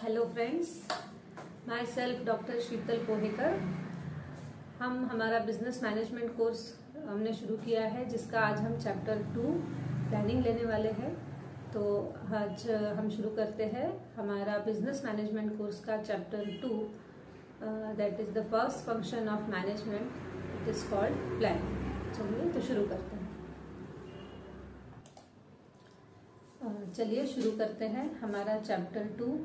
Hello friends, myself doctor Sheetal Pohekar. हमारा business management course हमने शुरू किया है, जिसका आज हम चैप्टर 2 प्लानिंग लेने वाले हैं। तो आज हम शुरू करते हैं हमारा बिजनेस मैनेजमेंट कोर्स का chapter 2, that is the first function of management, it is called planning. चलिए तो शुरू करते हैं। चलिए शुरू करते हैं हमारा chapter 2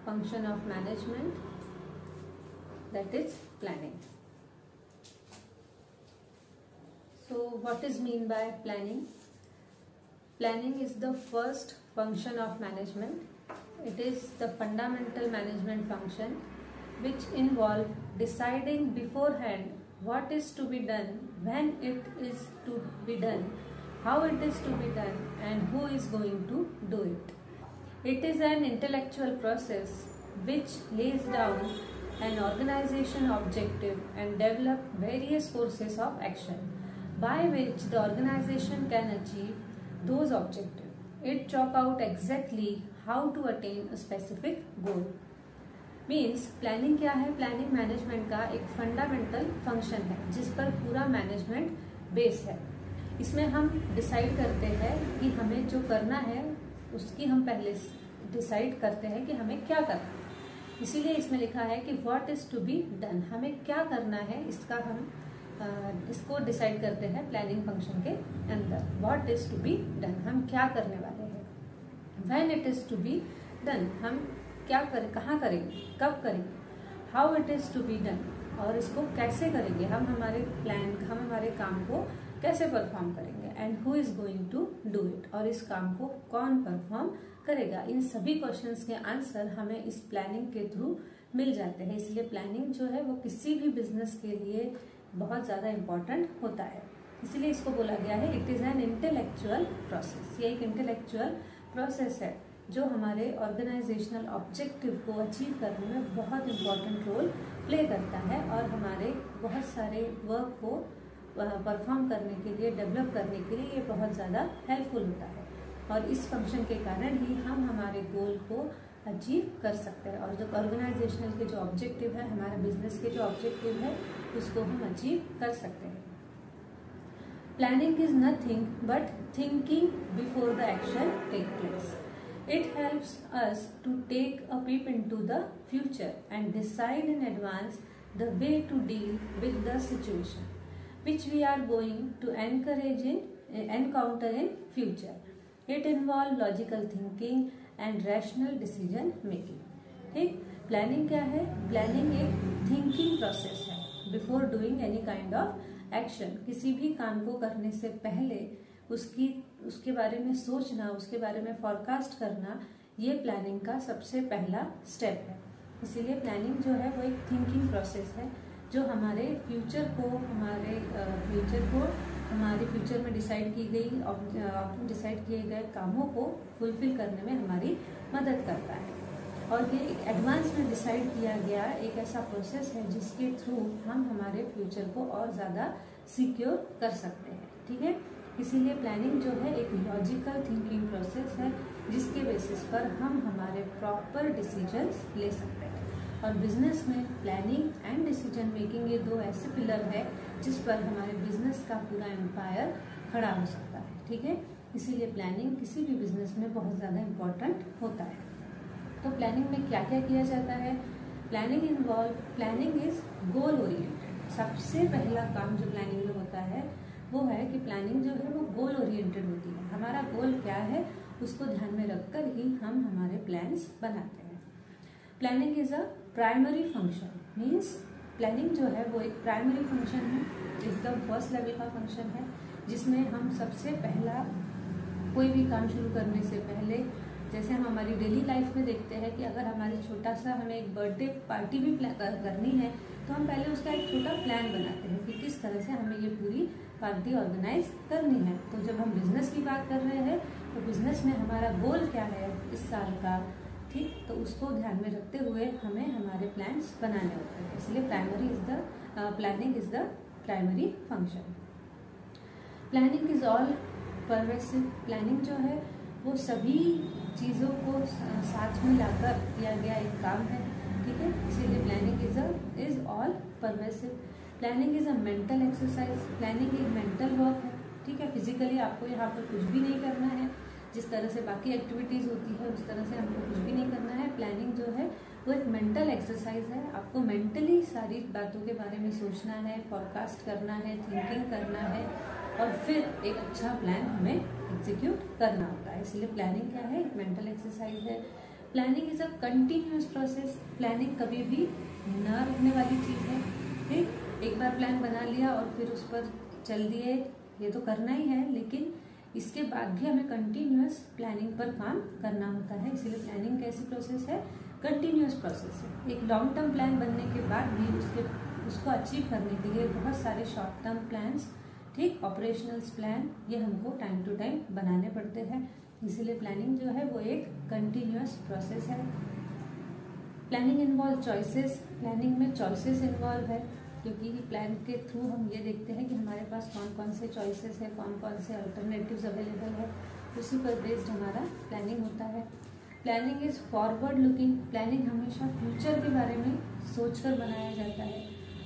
function of management, that is planning. So what is mean by planning? Planning is the first function of management. It is the fundamental management function which involve deciding beforehand what is to be done, when it is to be done, how it is to be done, and who is going to do it. It is an intellectual process which lays down an organization objective and develop various courses of action by which the organization can achieve those objectives. It chalk out exactly how to attain a specific goal. Means planning क्या है? Planning management का एक fundamental function है जिस पर पूरा management base है। इसमें हम डिसाइड करते हैं कि हमें जो करना है उसकी हम पहले डिसाइड करते हैं कि हमें क्या करना है। इसीलिए इसमें लिखा है कि what is to be done, हमें क्या करना है इसका हम इसको डिसाइड करते हैं प्लानिंग फंक्शन के अंदर। What is to be done, हम क्या करने वाले हैं। When it is to be done, हम क्या करें, कहाँ करेंगे, कब करेंगे। How it is to be done, और इसको कैसे करेंगे, हम हमारे काम को कैसे परफॉर्म करेंगे। And who is going to do it, और इस काम को कौन परफॉर्म करेगा। इन सभी क्वेश्चंस के आंसर हमें इस प्लानिंग के थ्रू मिल जाते हैं। इसलिए प्लानिंग जो है वो किसी भी बिजनेस के लिए बहुत ज्यादा इम्पोर्टेंट होता है। इसीलिए इसको बोला गया है it is an intellectual process. ये एक इंटेलेक्चुअल प्रोसेस है जो हमारे ऑर्गेनाइजेशनल ऑब्जेक्टिव को अचीव करने में बहुत इम्पोर्टेंट रोल प्ले करता है और हमारे बहुत सारे वर्क को परफॉर्म करने के लिए, डेवलप करने के लिए ये बहुत ज़्यादा हेल्पफुल होता है। और इस फंक्शन के कारण ही हम हमारे गोल को अचीव कर सकते हैं, और जो ऑर्गेनाइजेशनल के जो ऑब्जेक्टिव है, हमारे बिजनेस के जो ऑब्जेक्टिव है, उसको हम अचीव कर सकते हैं। Planning is nothing but thinking before the action take place. It helps us to take a peep into the future and decide in advance the way to deal with the situation which we are going to encounter in future. It involves logical thinking and rational decision making. ठीक, planning क्या है? Planning एक thinking process है before doing any kind of action. किसी भी काम को करने से पहले उसके बारे में सोचना, उसके बारे में फॉरकास्ट करना, ये प्लानिंग का सबसे पहला स्टेप है। इसीलिए प्लानिंग जो है वो एक थिंकिंग प्रोसेस है जो हमारे फ्यूचर में डिसाइड किए गए कामों को फुलफिल करने में हमारी मदद करता है। और ये एक एडवांस में डिसाइड किया गया एक ऐसा प्रोसेस है जिसके थ्रू हम हमारे फ्यूचर को और ज़्यादा सिक्योर कर सकते हैं। ठीक है, इसीलिए प्लानिंग जो है एक लॉजिकल थिंकिंग प्रोसेस है जिसके बेसिस पर हम हमारे प्रॉपर डिसीजंस ले सकते हैं। और बिजनेस में प्लानिंग एंड डिसीजन मेकिंग ये दो ऐसे पिलर है जिस पर हमारे बिजनेस का पूरा एम्पायर खड़ा हो सकता है। ठीक है, इसीलिए प्लानिंग किसी भी बिजनेस में बहुत ज़्यादा इम्पोर्टेंट होता है। तो प्लानिंग में क्या क्या किया जाता है? Planning is goal oriented. सबसे पहला काम जो प्लानिंग में होता है वो है कि प्लानिंग जो है वो गोल ओरिएंटेड होती है। हमारा गोल क्या है उसको ध्यान में रखकर ही हम हमारे प्लान्स बनाते हैं। Planning is a primary function, means planning जो है वो एक प्राइमरी फंक्शन है, एकदम फर्स्ट लेवल का फंक्शन है, जिसमें हम सबसे पहला कोई भी काम शुरू करने से पहले, जैसे हम हमारी डेली लाइफ में देखते हैं कि अगर हमारे छोटा सा हमें एक बर्थडे पार्टी भी करनी है तो हम पहले उसका एक छोटा प्लान बनाते हैं कि किस तरह से हमें ये पूरी पार्टी ऑर्गेनाइज करनी है। तो जब हम बिजनेस की बात कर रहे हैं तो बिजनेस में हमारा गोल क्या है इस साल का, ठीक, तो उसको ध्यान में रखते हुए हमें हमारे प्लान्स बनाने होते हैं। इसलिए planning is the primary function. Planning is all pervasive. Planning जो है वो सभी चीज़ों को साथ में लाकर किया गया एक काम है, ठीक है। इसीलिए planning is all pervasive. Planning is a mental exercise. Planning एक मेंटल वर्क है, ठीक है। फिजिकली आपको यहाँ पर कुछ भी नहीं करना है, जिस तरह से बाकी एक्टिविटीज़ होती है उस तरह से हमको कुछ भी नहीं करना है। प्लानिंग जो है वो एक मेंटल एक्सरसाइज है। आपको मेंटली सारी बातों के बारे में सोचना है, फोरकास्ट करना है, थिंकिंग करना है और फिर एक अच्छा प्लान हमें एग्जीक्यूट करना होता है। इसलिए प्लानिंग क्या है, एक मेंटल एक्सरसाइज है। Planning is a continuous process. Planning कभी भी न रुकने वाली चीज़ है, ठीक। एक बार प्लान बना लिया और फिर उस पर चल दिए, ये तो करना ही है, लेकिन इसके बाद भी हमें कंटिन्यूअस प्लानिंग पर काम करना होता है। इसीलिए प्लानिंग कैसी प्रोसेस है, कंटिन्यूअस प्रोसेस है। एक लॉन्ग टर्म प्लान बनने के बाद भी उसको अचीव करने के लिए बहुत सारे शॉर्ट टर्म प्लान्स, ठीक, ऑपरेशनल्स प्लान, ये हमको टाइम टू टाइम बनाने पड़ते हैं। इसीलिए प्लानिंग जो है वो एक कंटिन्यूअस प्रोसेस है। Planning involve choices. प्लानिंग में चॉइसेस इन्वॉल्व है, क्योंकि प्लान के थ्रू हम ये देखते हैं कि हमारे पास कौन कौन से चॉइसेस है, कौन कौन से अल्टरनेटिव्स अवेलेबल है, उसी पर बेस्ड हमारा प्लानिंग होता है। Planning is forward looking. Planning हमेशा फ्यूचर के बारे में सोचकर बनाया जाता है।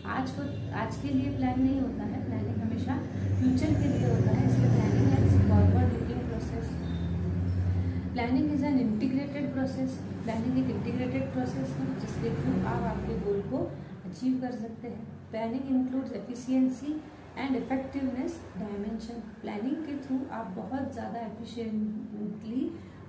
आज के लिए प्लान नहीं होता है, प्लानिंग हमेशा फ्यूचर के लिए होता है। इसलिए planning is forward looking process. Planning is an integrated process. Planning एक इंटीग्रेटेड प्रोसेस है जिसके थ्रू आप आपके गोल को अचीव कर सकते हैं। Planning includes efficiency and effectiveness dimension. Planning के थ्रू आप बहुत ज़्यादा एफिशिएंटली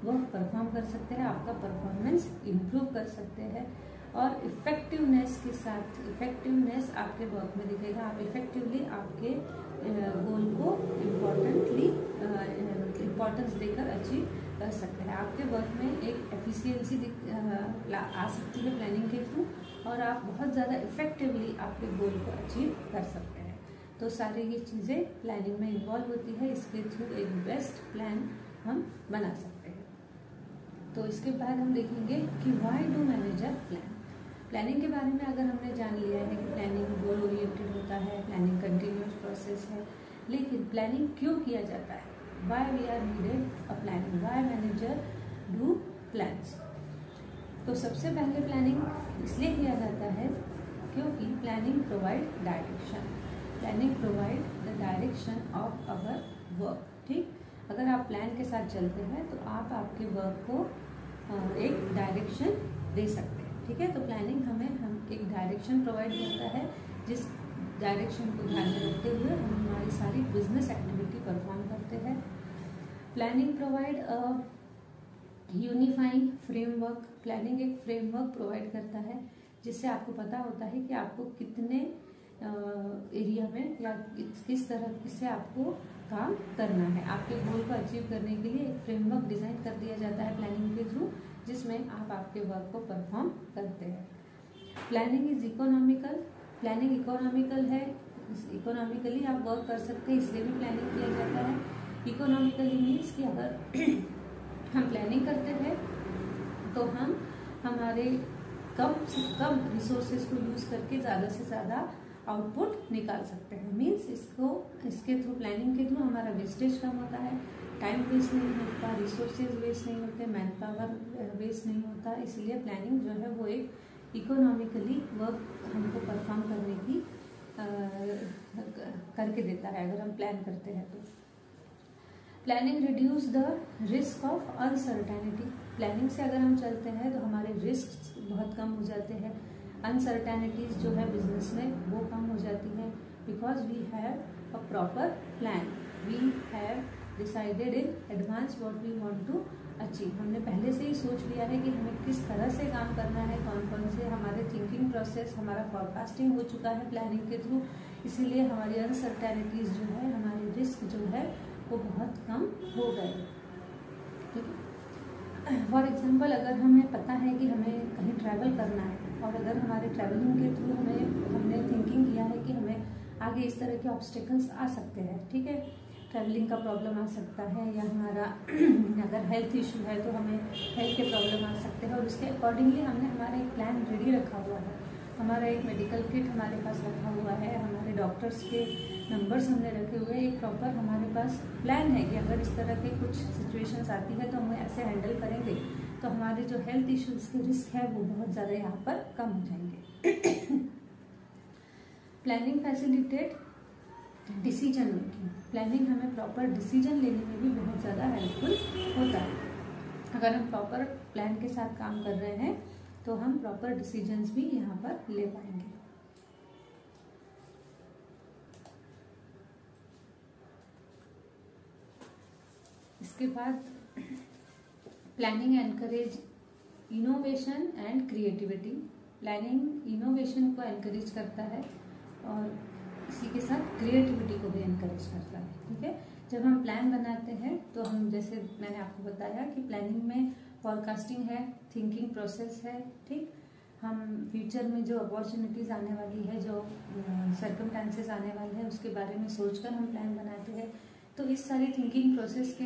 वर्क परफॉर्म कर सकते हैं, आपका परफॉर्मेंस इम्प्रूव कर सकते हैं और इफेक्टिवनेस के साथ, इफेक्टिवनेस आपके वर्क में दिखेगा। आप इफेक्टिवली आपके गोल को इम्पोर्टेंस देकर अचीव कर सकते हैं। आपके वर्क में एक एफिशिएंसी आ सकती है प्लानिंग के थ्रू और आप बहुत ज़्यादा इफेक्टिवली आपके गोल को अचीव कर सकते हैं। तो सारी ये चीज़ें प्लानिंग में इन्वॉल्व होती है। इसके थ्रू एक बेस्ट प्लान हम बना सकते हैं। तो इसके बाद हम देखेंगे कि why do manager plan. Planning के बारे में अगर हमने जान लिया है कि प्लानिंग गोल ओरिएंटेड होता है, प्लानिंग कंटिन्यूअस प्रोसेस है, लेकिन प्लानिंग क्यों किया जाता है, why we are needed a planning, why manager do plans. तो सबसे पहले प्लानिंग इसलिए किया जाता है क्योंकि planning provide direction. Planning provide the direction of our work, ठीक। अगर आप प्लान के साथ चलते हैं तो आप आपके वर्क को एक डायरेक्शन दे सकते हैं, ठीक है। तो प्लानिंग हम एक डायरेक्शन प्रोवाइड करता है, जिस डायरेक्शन को ध्यान में रखते हुए हम हमारी सारी बिजनेस एक्टिविटी परफॉर्म करते हैं। Planning provide a unifying framework. Planning एक फ्रेमवर्क प्रोवाइड करता है जिससे आपको पता होता है कि आपको कितने एरिया में या किस तरह से आपको काम करना है। आपके गोल को अचीव करने के लिए एक फ्रेमवर्क डिजाइन कर दिया जाता है प्लानिंग के थ्रू, जिसमें आप आपके वर्क को परफॉर्म करते हैं। Planning is economical. Planning economical है, इकोनॉमिकली आप वर्क कर सकते हैं, इसलिए भी प्लानिंग किया जाता है। इकोनॉमिकली मीन्स कि अगर हम प्लानिंग करते हैं तो हम हमारे कम से कम रिसोर्सेज को यूज करके ज़्यादा से ज़्यादा आउटपुट निकाल सकते हैं। मीन्स इसके थ्रू, प्लानिंग के थ्रू हमारा वेस्टेज कम होता है, टाइम वेस्ट नहीं होता, रिसोर्सेज वेस्ट नहीं होते, मैन पावर वेस्ट नहीं होता। इसलिए प्लानिंग जो है वो एक इकोनॉमिकली वर्क हमको परफॉर्म करने की करके देता है अगर हम प्लान करते हैं तो। Planning reduce the risk of uncertainty. Planning से अगर हम चलते हैं तो हमारे रिस्क बहुत कम हो जाते हैं। अनसर्टेनिटीज जो है बिजनेस में वो कम हो जाती है, because we have a proper plan, we have decided in advance what we want to achieve. हमने पहले से ही सोच लिया है कि हमें किस तरह से काम करना है, कौन कौन से हमारे थिंकिंग प्रोसेस, हमारा फॉरकास्टिंग हो चुका है प्लानिंग के थ्रू। इसीलिए हमारी अनसर्टेनिटीज जो है, हमारे रिस्क जो है वो बहुत कम हो गए, ठीक है। फॉर एग्जाम्पल, अगर हमें पता है कि हमें कहीं ट्रैवल करना है और अगर हमारे ट्रैवलिंग के थ्रू हमने थिंकिंग किया है कि हमें आगे इस तरह के ऑब्स्टिकल्स आ सकते हैं, ठीक है, ट्रैवलिंग का प्रॉब्लम आ सकता है या हमारा अगर हेल्थ इशू है तो हमें हेल्थ के प्रॉब्लम आ सकते हैं और उसके अकॉर्डिंगली हमने हमारा एक प्लान रेडी रखा हुआ है। हमारा एक मेडिकल किट हमारे पास रखा हुआ है, हमारे डॉक्टर्स के नंबर्स हमने रखे हुए हैं, एक प्रॉपर हमारे पास प्लान है कि अगर इस तरह के कुछ सिचुएशंस आती है तो हम ऐसे हैंडल करेंगे तो हमारे जो हेल्थ इश्यूज के रिस्क है वो बहुत ज़्यादा यहाँ पर कम हो जाएंगे। Planning facilitate decision making. Planning हमें प्रॉपर डिसीजन लेने में भी बहुत ज़्यादा हेल्पफुल होता है। अगर हम प्रॉपर प्लान के साथ काम कर रहे हैं तो हम प्रॉपर डिसीजंस भी यहाँ पर ले पाएंगे। इसके बाद planning encourage innovation and creativity. Planning innovation को एनकरेज करता है और इसी के साथ क्रिएटिविटी को भी एनकरेज करता है। ठीक है, जब हम प्लान बनाते हैं तो हम, जैसे मैंने आपको बताया कि प्लानिंग में फॉरकास्टिंग है, थिंकिंग प्रोसेस है। ठीक, हम फ्यूचर में जो अपॉर्चुनिटीज़ आने वाली है, जो सर्कमस्टेंसेस आने वाले हैं, उसके बारे में सोचकर हम प्लान बनाते हैं। तो इस सारी थिंकिंग प्रोसेस के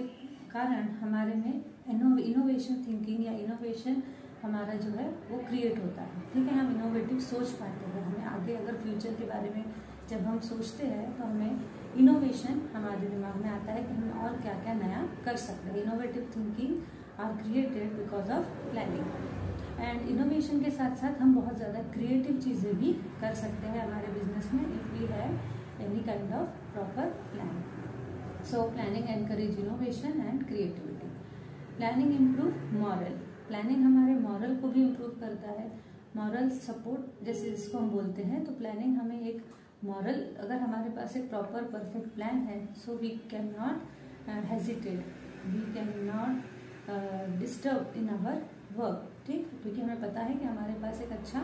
कारण हमारे में इनोवेशन थिंकिंग या इनोवेशन हमारा जो है वो क्रिएट होता है। ठीक है, हम इनोवेटिव सोच पाते हैं। हमें आगे अगर फ्यूचर के बारे में जब हम सोचते हैं तो हमें इनोवेशन हमारे दिमाग में आता है कि हम और क्या क्या नया कर सकते हैं। Innovative thinking are created because of planning. And innovation के साथ साथ हम बहुत ज़्यादा क्रिएटिव चीज़ें भी कर सकते हैं हमारे बिजनेस में if we have any kind of proper plan. So planning encourage innovation and creativity. Planning improve moral. Planning हमारे मॉरल को भी इम्प्रूव करता है। मॉरल सपोर्ट जैसे जिसको हम बोलते हैं, तो प्लानिंग हमें एक मॉरल, अगर हमारे पास एक प्रॉपर परफेक्ट प्लान है, so we can not hesitate, we can not disturb in our work. ठीक, क्योंकि हमें पता है कि हमारे पास एक अच्छा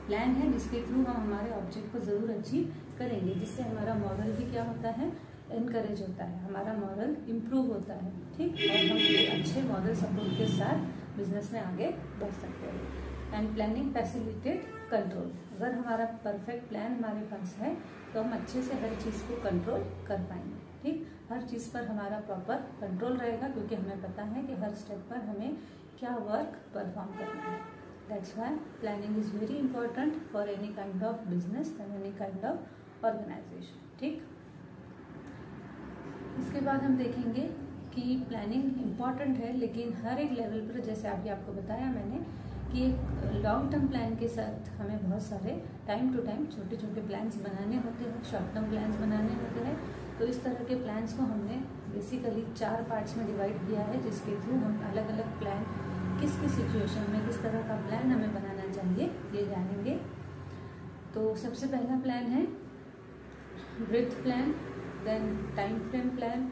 प्लान है जिसके थ्रू हम हमारे ऑब्जेक्ट को ज़रूर अचीव करेंगे, जिससे हमारा मॉरल भी क्या होता है, एनकरेज होता है, हमारा मॉरल इम्प्रूव होता है। ठीक, और हम एक अच्छे मॉरल सपोर्ट के साथ बिजनेस में आगे बढ़ सकते हैं। And planning facilitate control. अगर हमारा परफेक्ट प्लान हमारे पास है तो हम अच्छे से हर चीज़ को कंट्रोल कर पाएंगे। ठीक, हर चीज़ पर हमारा प्रॉपर कंट्रोल रहेगा क्योंकि हमें पता है कि हर स्टेप पर हमें क्या वर्क परफॉर्म करना है। That's why planning is very important for any kind of business and any kind of organisation. ठीक, इसके बाद हम देखेंगे कि प्लानिंग इम्पॉर्टेंट है, लेकिन हर एक लेवल पर, जैसे अभी आपको बताया मैंने कि एक लॉन्ग टर्म प्लान के साथ हमें बहुत सारे टाइम टू टाइम छोटे छोटे प्लान्स बनाने होते हैं, शॉर्ट टर्म प्लान्स बनाने होते हैं। तो इस तरह के प्लान्स को हमने बेसिकली 4 पार्ट्स में डिवाइड किया है, जिसके थ्रू हम अलग अलग प्लान किस किस सिचुएशन में किस तरह का प्लान हमें बनाना चाहिए ये जानेंगे। तो सबसे पहला प्लान है breadth plan, then time frame plan,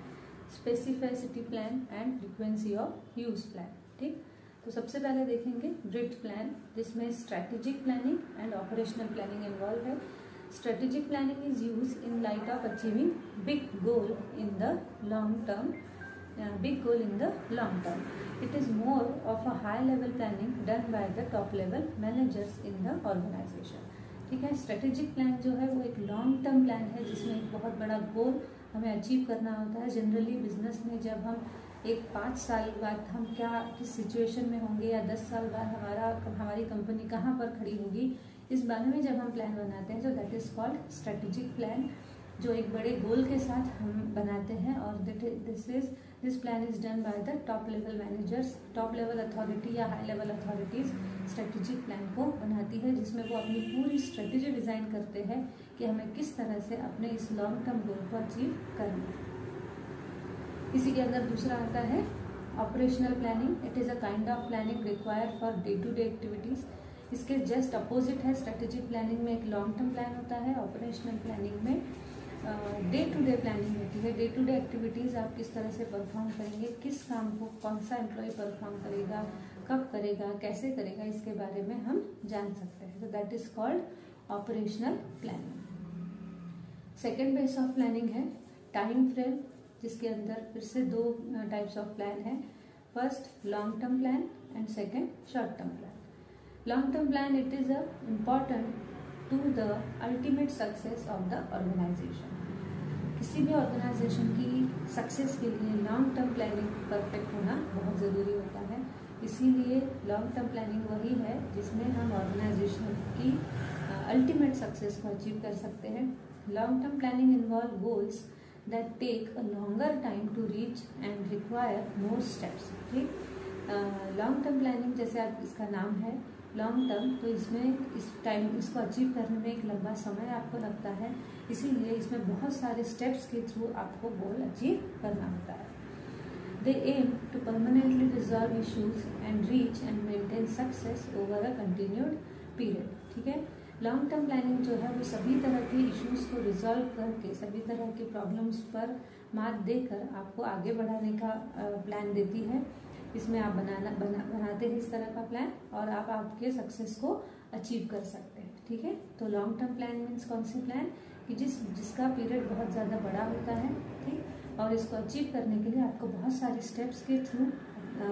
specificity plan and frequency of use plan. ठीक, तो सबसे पहले देखेंगे ब्रीथ प्लान, जिसमें strategic planning and operational planning involve है। Strategic planning is use in light of achieving big goal in the long term, big goal in the long term. It is more of a high level planning done by the top level managers in the organization. ठीक है, strategic plan जो है वो एक long term plan है जिसमें एक बहुत बड़ा गोल हमें अचीव करना होता है। जनरली बिजनेस में जब हम एक 5 साल बाद हम क्या किस सिचुएशन में होंगे या 10 साल बाद हमारी कंपनी कहाँ पर खड़ी होगी, इस बारे में जब हम प्लान बनाते हैं तो that is called strategic plan, जो एक बड़े गोल के साथ हम बनाते हैं। और this plan is done by the top level managers, top level authority या high level authorities strategic plan को बनाती है, जिसमें वो अपनी पूरी स्ट्रेटेजी डिज़ाइन करते हैं कि हमें किस तरह से अपने इस लॉन्ग टर्म गोल को अचीव करना है। इसी के अंदर दूसरा आता है operational planning. It is a kind of planning required for day to day activities. इसके जस्ट अपोजिट है, स्ट्रेटेजिक प्लानिंग में एक लॉन्ग टर्म प्लान होता है, ऑपरेशनल प्लानिंग में डे टू डे प्लानिंग होती है। डे टू डे एक्टिविटीज़ आप किस तरह से परफॉर्म करेंगे, किस काम को कौन सा एम्प्लॉय परफॉर्म करेगा, कब करेगा, कैसे करेगा, इसके बारे में हम जान सकते हैं। तो that is called operational planning. Second base of planning है टाइम फ्रेम, जिसके अंदर फिर से 2 टाइप्स ऑफ प्लान है। First long term plan and second short term plan. Long term plan it is a important to the ultimate success of the organisation. किसी भी organisation की success के लिए लॉन्ग टर्म प्लानिंग परफेक्ट होना बहुत ज़रूरी होता है। इसीलिए लॉन्ग टर्म प्लानिंग वही है जिसमें हम ऑर्गेनाइजेशन की अल्टीमेट सक्सेस को अचीव कर सकते हैं। Long term planning involve goals that take a longer time to reach and require more steps. ठीक, लॉन्ग टर्म प्लानिंग जैसे आप इसका नाम है लॉन्ग टर्म, तो इसमें इस टाइम इसको अचीव करने में एक लंबा समय आपको लगता है, इसीलिए इसमें बहुत सारे स्टेप्स के थ्रू आपको गोल अचीव करना होता है। They aim to permanently resolve issues and reach and maintain success over a continued period। ठीक है, लॉन्ग टर्म प्लानिंग जो है वो सभी तरह के इश्यूज को रिजॉल्व करके, सभी तरह के प्रॉब्लम्स पर मात देकर आपको आगे बढ़ाने का प्लान देती है। इसमें आप बनाते हैं इस तरह का प्लान और आप आपके सक्सेस को अचीव कर सकते हैं। ठीक है, तो लॉन्ग टर्म प्लान मीन्स कौन सी प्लान कि जिसका पीरियड बहुत ज़्यादा बड़ा होता है। ठीक, और इसको अचीव करने के लिए आपको बहुत सारे स्टेप्स के थ्रू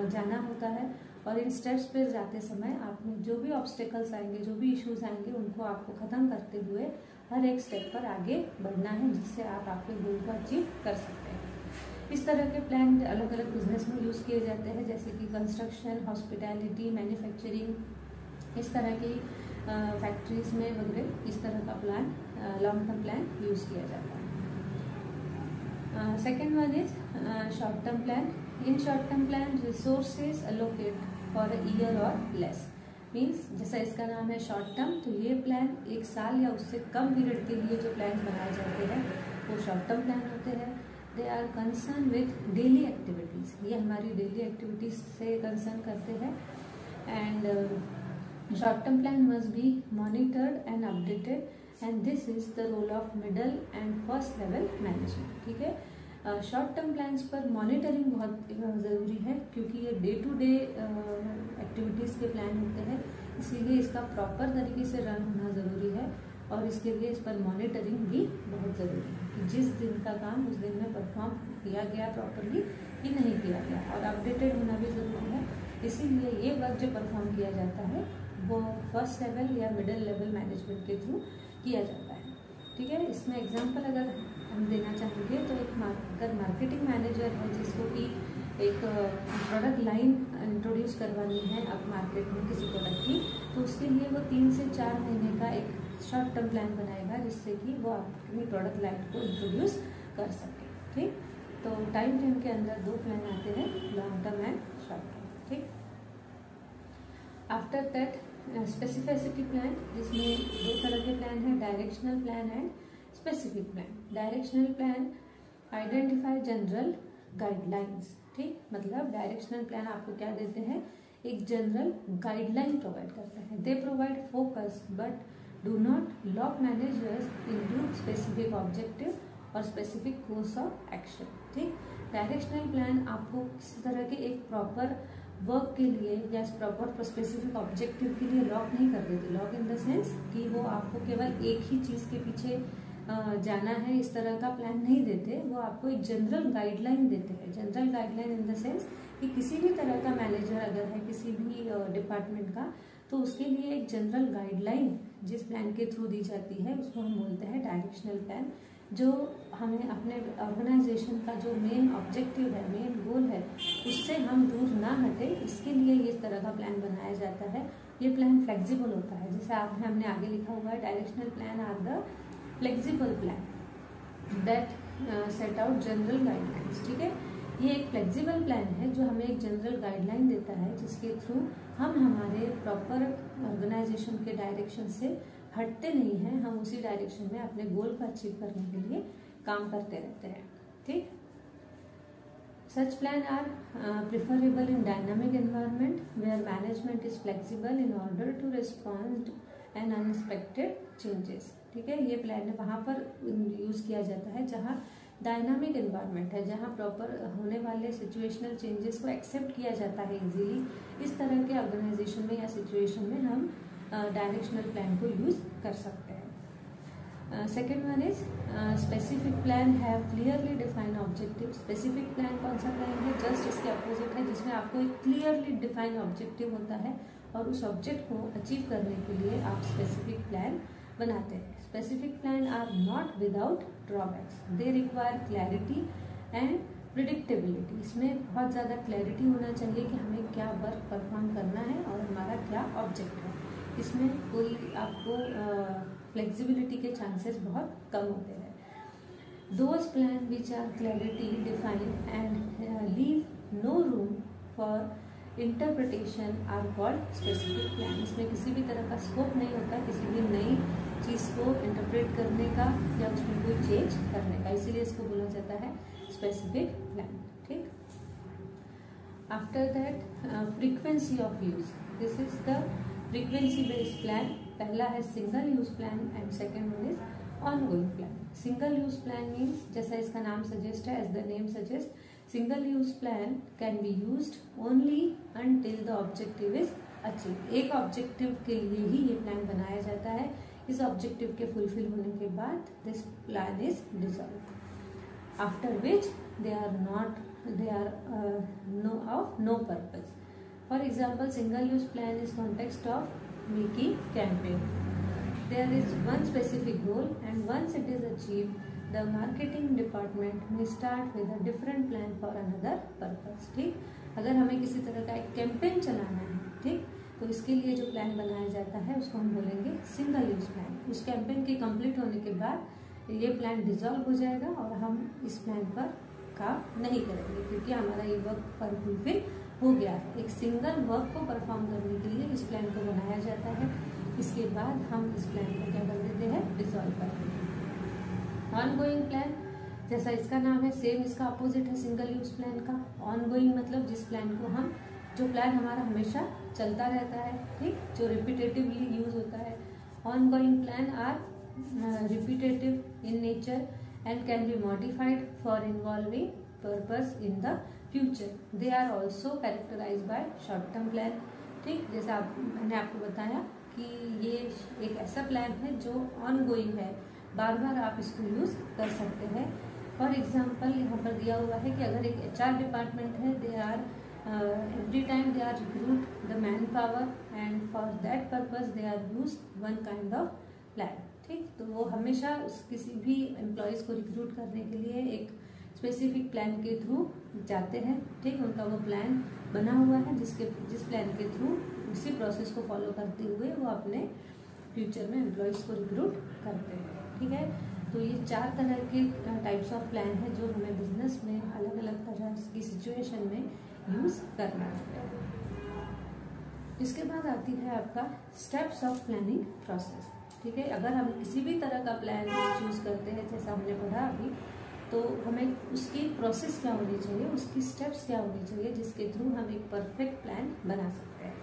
जाना होता है और इन स्टेप्स पर जाते समय आप में जो भी ऑब्स्टेकल्स आएंगे, जो भी इश्यूज आएंगे, उनको आपको ख़त्म करते हुए हर एक स्टेप पर आगे बढ़ना है, जिससे आप आपके गोल को अचीव कर सकते हैं। इस तरह के प्लान अलग अलग बिजनेस में यूज़ किए जाते हैं, जैसे कि कंस्ट्रक्शन, हॉस्पिटैलिटी, मैन्युफैक्चरिंग, इस तरह की फैक्ट्रीज में वगैरह इस तरह का plan long term plan use किया जाता है। Second one is short term plan. In short term plan resources allocate for a year और लेस। मीन्स जैसा इसका नाम है शॉर्ट टर्म, तो ये प्लान एक साल या उससे कम पीरियड के लिए जो प्लान बनाए जाते हैं वो शॉर्ट टर्म प्लान होते हैं। They are concern with daily activities, ये हमारी डेली एक्टिविटीज़ से कंसर्न करते हैं। And short term plan must be monitored and updated and this is the role of middle and first level management. ठीक है, short term plans पर monitoring बहुत ज़रूरी है, क्योंकि ये डे टू डे एक्टिविटीज़ के प्लान होते हैं, इसीलिए इसका प्रॉपर तरीके से रन होना ज़रूरी है और इसके लिए इस पर मॉनिटरिंग भी बहुत ज़रूरी है कि जिस दिन का काम उस दिन में परफॉर्म किया गया प्रॉपरली कि नहीं किया गया, और अपडेटेड होना भी ज़रूरी है। इसीलिए ये वर्क जो परफॉर्म किया जाता है वो फर्स्ट लेवल या मिडिल लेवल मैनेजमेंट के थ्रू किया जाता है। ठीक है, इसमें एग्जांपल अगर हम देना चाहेंगे तो एक अगर मार्केटिंग मैनेजर है जिसको कि एक प्रोडक्ट लाइन इंट्रोड्यूस करवानी है अब मार्केट में किसी प्रोडक्ट की, तो उसके लिए वो 3 से 4 महीने का एक शॉर्ट टर्म प्लान बनाएगा, जिससे कि वो अपनी प्रोडक्ट लाइन को इंट्रोड्यूस कर सके। ठीक, तो टाइम फ्रेम के अंदर 2 प्लान आते हैं, long term and short term. ठीक, आफ्टर दैट स्पेसिफिसिटी प्लान, जिसमें 2 तरह के प्लान है, directional plan and specific plan. Directional plan identify general guidelines. ठीक, मतलब डायरेक्शनल प्लान आपको क्या देते हैं, एक जनरल गाइडलाइन प्रोवाइड करते हैं। They provide focus but do not lock managers into specific objective और स्पेसिफिक कोर्स ऑफ एक्शन। ठीक, डायरेक्शनल प्लान आपको किसी तरह के एक प्रॉपर वर्क के लिए या प्रॉपर स्पेसिफिक ऑब्जेक्टिव के लिए लॉक नहीं कर देते। लॉक इन द सेंस कि वो आपको केवल एक ही चीज़ के पीछे जाना है इस तरह का प्लान नहीं देते, वो आपको एक जनरल गाइडलाइन देते हैं। General guideline in the sense कि किसी भी तरह का मैनेजर अगर है किसी भी डिपार्टमेंट का, तो उसके लिए एक जनरल गाइडलाइन जिस प्लान के थ्रू दी जाती है उसको हम बोलते हैं डायरेक्शनल प्लान, जो हमें अपने ऑर्गेनाइजेशन का जो मेन ऑब्जेक्टिव है, मेन गोल है, उससे हम दूर ना हटे, इसके लिए इस तरह का प्लान बनाया जाता है। ये प्लान फ्लेक्सिबल होता है, जैसे हमने आगे लिखा हुआ है, directional plan are the flexible plan that set out general guidelines. ठीक है, ये एक फ्लेक्सिबल प्लान है जो हमें एक जनरल गाइडलाइन देता है, जिसके थ्रू हम हमारे प्रॉपर ऑर्गेनाइजेशन के डायरेक्शन से हटते नहीं हैं, हम उसी डायरेक्शन में अपने गोल को अचीव करने के लिए काम करते रहते हैं। ठीक, such plan are preferable in dynamic environment where management is flexible in order to respond and unexpected changes. ठीक है, ये प्लान वहाँ पर यूज किया जाता है जहाँ डायनामिक एनवायरनमेंट है, जहाँ प्रॉपर होने वाले सिचुएशनल चेंजेस को एक्सेप्ट किया जाता है इजीली। इस तरह के ऑर्गेनाइजेशन में या सिचुएशन में हम डायरेक्शनल प्लान को यूज कर सकते हैं। Second one is specific plan have clearly defined objective. Specific plan कौन सा प्लान है, जस्ट इसके अपोजिट है, जिसमें आपको एक क्लियरली डिफाइंड ऑब्जेक्टिव होता है और उस ऑब्जेक्ट को अचीव करने के लिए आप स्पेसिफिक प्लान बनाते हैं। Specific plan are not without drawbacks, they require clarity and predictability. इसमें बहुत ज़्यादा क्लैरिटी होना चाहिए कि हमें क्या वर्क परफॉर्म करना है और हमारा क्या ऑब्जेक्ट है। इसमें कोई आपको फ्लेक्सिबिलिटी के चांसेस बहुत कम होते हैं। Those plan which are clarity defined and leave no room for interpretation are called specific plan. इसमें किसी भी तरह का स्कोप नहीं होता किसी भी नई चीज़ को इंटरप्रेट करने का या उसमें कोई चेंज करने का, इसीलिए इसको बोला जाता है स्पेसिफिक प्लान। ठीक, after that frequency of use, this is the frequency based plan. पहला है single use plan and second one is ongoing plan. Single use plan means, जैसा इसका नाम सजेस्ट है, as the name suggest, single use plan can be used only until the objective is achieve. एक objective के लिए ही ये plan बनाया जाता है। इस ऑब्जेक्टिव के फुलफिल होने के बाद this plan is dissolve, after which they are of no purpose. For example, single use plan is context of Wiki campaign. There is one specific goal and once it is achieved, the marketing department may start with a different plan for another purpose. ठीक, अगर हमें किसी तरह का एक campaign चलाना है, ठीक, तो इसके लिए जो प्लान बनाया जाता है उसको हम बोलेंगे सिंगल यूज प्लान। उस कैंपेन के कंप्लीट होने के बाद ये प्लान डिसॉल्व हो जाएगा और हम इस प्लान पर काम नहीं करेंगे क्योंकि हमारा ये वर्क पर फुलफिल हो गया है। एक सिंगल वर्क को परफॉर्म करने के लिए इस प्लान को बनाया जाता है, इसके बाद हम इस प्लान को क्या कर देते हैं, डिसॉल्व कर देते हैं। ऑनगोइंग प्लान, जैसा इसका नाम है, सेम इसका अपोजिट है सिंगल यूज प्लान का। ऑनगोइंग मतलब जिस प्लान को हम, जो प्लान हमारा हमेशा चलता रहता है, ठीक, जो रिपीटेटिवली यूज होता है। Ongoing plan are repetitive in nature and can be modified for involving purpose in the future. They are also characterize by short term plan. ठीक, जैसा मैंने आपको बताया कि ये एक ऐसा प्लान है जो ऑन गोइंग है, बार बार आप इसको यूज कर सकते हैं। फॉर एग्जाम्पल, यहाँ पर दिया हुआ है कि अगर एक HR डिपार्टमेंट है, they are every time they are recruit the man power and for that purpose they are use one kind of plan. ठीक, तो वो हमेशा किसी भी एम्प्लॉयज को रिक्रूट करने के लिए एक स्पेसिफिक प्लान के थ्रू जाते हैं। ठीक, उनका वो प्लान बना हुआ है जिस प्लान के थ्रू उसी प्रोसेस को फॉलो करते हुए वो अपने फ्यूचर में एम्प्लॉयज को रिक्रूट करते हैं। ठीक है, तो ये 4 तरह के टाइप्स ऑफ प्लान है जो हमें बिजनेस में अलग अलग तरह की सिचुएशन में यूज करना है। इसके बाद आती है आपका स्टेप्स ऑफ प्लानिंग प्रोसेस। ठीक है, अगर हम किसी भी तरह का प्लान चूज करते हैं, जैसा हमने पढ़ा अभी, तो हमें उसकी प्रोसेस क्या होनी चाहिए, उसकी स्टेप्स क्या होनी चाहिए जिसके थ्रू हम एक परफेक्ट प्लान बना सकते हैं।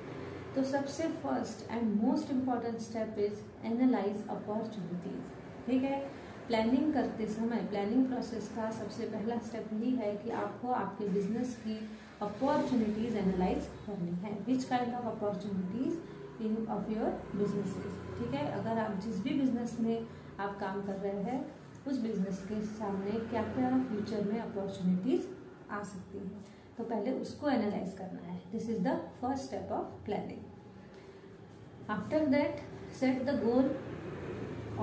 तो सबसे first and most important step is analyse opportunities. ठीक है, प्लानिंग करते समय प्लानिंग प्रोसेस का सबसे पहला स्टेप यही है कि आपको आपके बिजनेस की अपॉर्चुनिटीज एनालाइज करनी है। विच kind of opportunities in of your businesses. ठीक है, अगर आप जिस भी बिजनेस में आप काम कर रहे हैं उस बिजनेस के सामने क्या क्या फ्यूचर में अपॉर्चुनिटीज आ सकती हैं, तो पहले उसको एनालाइज करना है। This is the first step of planning. After that set the goal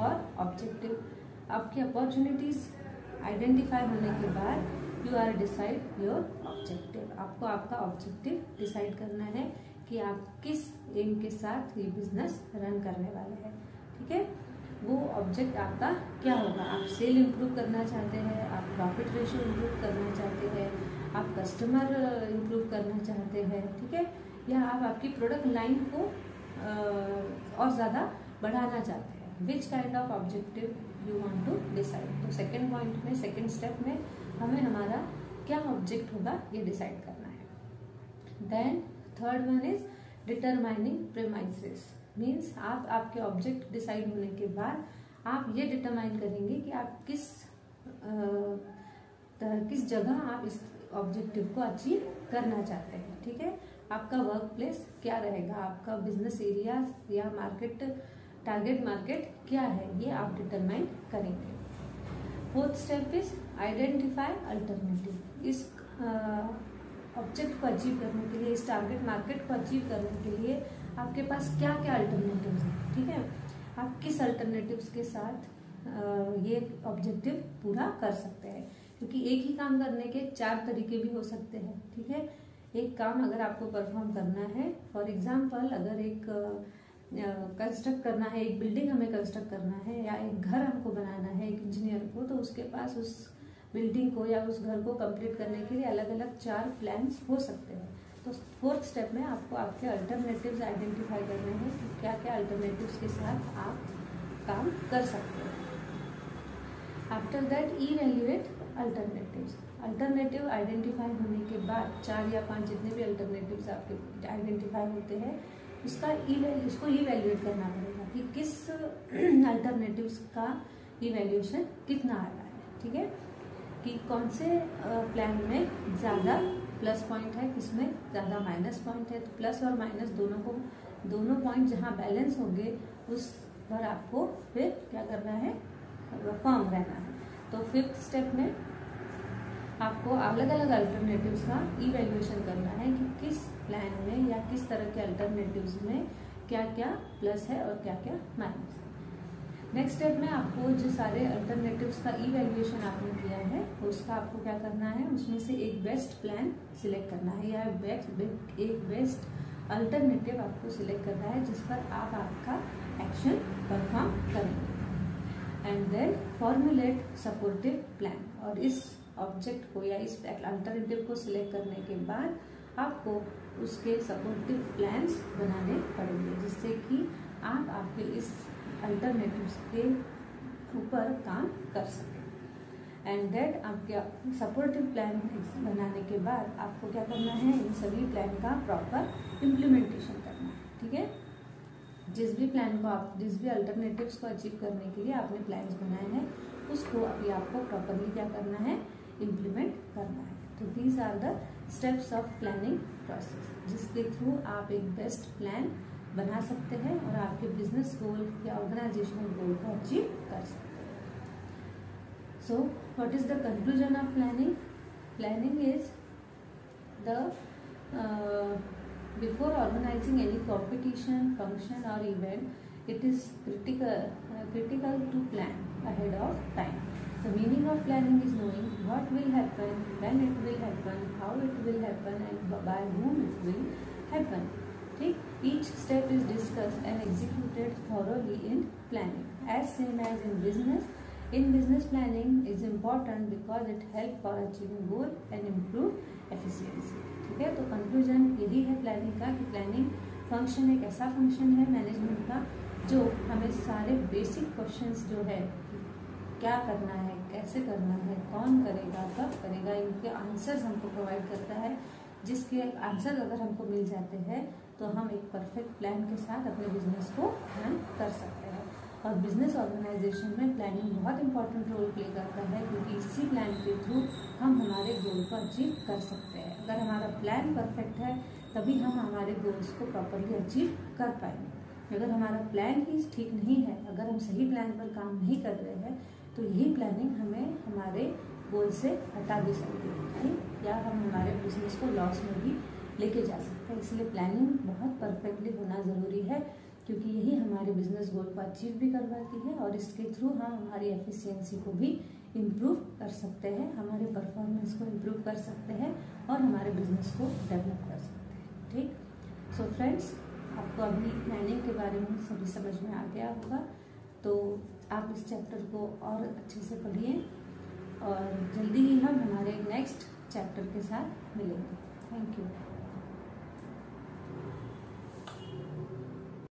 और ऑब्जेक्टिव। आपकी अपॉर्चुनिटीज आइडेंटिफाई होने के बाद you are decide your objective. आपको आपका ऑब्जेक्टिव डिसाइड करना है कि आप किस एम के साथ ये बिजनेस रन करने वाले हैं। ठीक है, वो ऑब्जेक्ट आपका क्या होगा। आप सेल इंप्रूव करना चाहते हैं, आप प्रॉफिट रेशियो इंप्रूव करना चाहते हैं, आप कस्टमर इंप्रूव करना चाहते हैं, ठीक है, या आप आपकी प्रोडक्ट लाइन को और ज़्यादा बढ़ाना चाहते हैं। Which kind of objective you want to decide. तो सेकेंड पॉइंट में, सेकेंड स्टेप में हमें हमारा क्या ऑब्जेक्ट होगा ये डिसाइड करना है। Then third one is determining premises. Means आप आपके ऑब्जेक्ट डिसाइड होने के बाद आप ये डिटरमाइन करेंगे कि आप किस जगह आप इस ऑब्जेक्टिव को अचीव करना चाहते हैं। ठीक है, आपका वर्क प्लेस क्या रहेगा, आपका बिजनेस एरिया या मार्केट, टारगेट मार्केट क्या है, ये आप डिटरमाइन करेंगे। Fourth step is identify alternative. इस ऑब्जेक्ट को अचीव करने के लिए, इस टारगेट मार्केट को अचीव करने के लिए आपके पास क्या क्या अल्टरनेटिव्स हैं। ठीक है, आप किस अल्टरनेटिव्स के साथ ये ऑब्जेक्टिव पूरा कर सकते हैं, क्योंकि एक ही काम करने के 4 तरीके भी हो सकते हैं। ठीक है, एक काम अगर आपको परफॉर्म करना है, फॉर एग्जांपल अगर एक कंस्ट्रक्ट करना है, एक बिल्डिंग हमें कंस्ट्रक्ट करना है या एक घर हमको बनाना है एक इंजीनियर को, तो उसके पास उस बिल्डिंग को या उस घर को कंप्लीट करने के लिए अलग अलग 4 प्लान्स हो सकते हैं। तो 4th स्टेप में आपको आपके अल्टरनेटिव्स आइडेंटिफाई करने हैं कि क्या क्या अल्टरनेटिव्स के साथ आप काम कर सकते हैं। After that evaluate alternatives. Alternative identify होने के बाद 4 या 5 जितने भी अल्टरनेटिव्स आपके आइडेंटिफाई होते हैं उसको इवैल्यूएट करना पड़ेगा कि किस अल्टरनेटिव्स का इवैल्यूएशन कितना आ रहा है। ठीक है, कि कौन से प्लान में ज़्यादा प्लस पॉइंट है, किसमें ज़्यादा माइनस पॉइंट है। तो प्लस और माइनस दोनों पॉइंट जहाँ बैलेंस होंगे उस पर आपको फिर क्या करना है, फर्म रहना है। तो 5th स्टेप में आपको अलग अलग अल्टरनेटिव्स का इवैल्यूएशन करना है कि किस प्लान में या किस तरह के अल्टरनेटिव्स में क्या क्या प्लस है और क्या क्या माइनस है। नेक्स्ट स्टेप में आपको जो सारे अल्टरनेटिव्स का इवैल्यूएशन आपने किया है उसका आपको क्या करना है, उसमें से एक बेस्ट प्लान सिलेक्ट करना है या एक बेस्ट अल्टरनेटिव आपको सिलेक्ट करना है जिस पर आप आपका एक्शन परफॉर्म करेंगे। And then formulate supportive plan. और इस ऑब्जेक्ट को या इस अल्टरनेटिव को सिलेक्ट करने के बाद आपको उसके सपोर्टिव प्लान्स बनाने पड़ेंगे जिससे कि आप आपके इस अल्टरनेटिव्स के ऊपर काम कर सकें। एंड दैट आपके सपोर्टिव प्लान बनाने के बाद आपको क्या करना है, इन सभी प्लान का प्रॉपर इम्प्लीमेंटेशन करना है। ठीक है, जिस भी अल्टरनेटिव्स को अचीव करने के लिए आपने प्लान्स बनाए हैं उसको अभी आपको प्रॉपरली क्या करना है, इम्प्लीमेंट करना है। तो these are the steps of planning process जिसके थ्रू आप एक बेस्ट प्लान बना सकते हैं और आपके बिजनेस गोल या ऑर्गेनाइजेशनल गोल को अचीव कर सकते हैं। So what is the conclusion of planning? Planning is the before organizing any competition, function or event, it is critical to plan ahead of time. The meaning of planning is knowing what will happen, when it will happen, how it will happen and by whom it will happen. ठीक, each step is discussed and executed thoroughly in planning. As same as in business, planning is important because it helps for achieving goal and improve efficiency. ठीक है, तो conclusion यही है planning का कि planning function एक ऐसा फंक्शन है मैनेजमेंट का जो हमें सारे बेसिक क्वेश्चंस जो है क्या करना है, कैसे करना है, कौन करेगा, कब करेगा, इनके आंसर्स हमको प्रोवाइड करता है। जिसके आंसर अगर हमको मिल जाते हैं तो हम एक परफेक्ट प्लान के साथ अपने बिजनेस को रन कर सकते हैं। और बिजनेस ऑर्गेनाइजेशन में प्लानिंग बहुत इंपॉर्टेंट रोल प्ले करता है क्योंकि इसी प्लान के थ्रू हम हमारे गोल को अचीव कर सकते हैं। अगर हमारा प्लान परफेक्ट है तभी हम हमारे गोल्स को प्रॉपरली अचीव कर पाएंगे। अगर हमारा प्लान ही ठीक नहीं है, अगर हम सही प्लान पर काम नहीं कर रहे हैं तो यही प्लानिंग हमें हमारे गोल से हटा भी सकती है, ठीक, या हम हमारे बिजनेस को लॉस में भी लेके जा सकते हैं। इसलिए प्लानिंग बहुत परफेक्टली होना ज़रूरी है क्योंकि यही हमारे बिजनेस गोल को अचीव भी करवाती है और इसके थ्रू हम हमारी एफिशिएंसी को भी इम्प्रूव कर सकते हैं, हमारे परफॉर्मेंस को इम्प्रूव कर सकते हैं और हमारे बिजनेस को डेवलप कर सकते हैं। ठीक, सो फ्रेंड्स, आपको अभी प्लानिंग के बारे में सभी समझ में आ गया होगा, तो आप इस चैप्टर को और अच्छे से पढ़िए और जल्दी ही हम हमारे नेक्स्ट चैप्टर के साथ मिलेंगे। Thank you.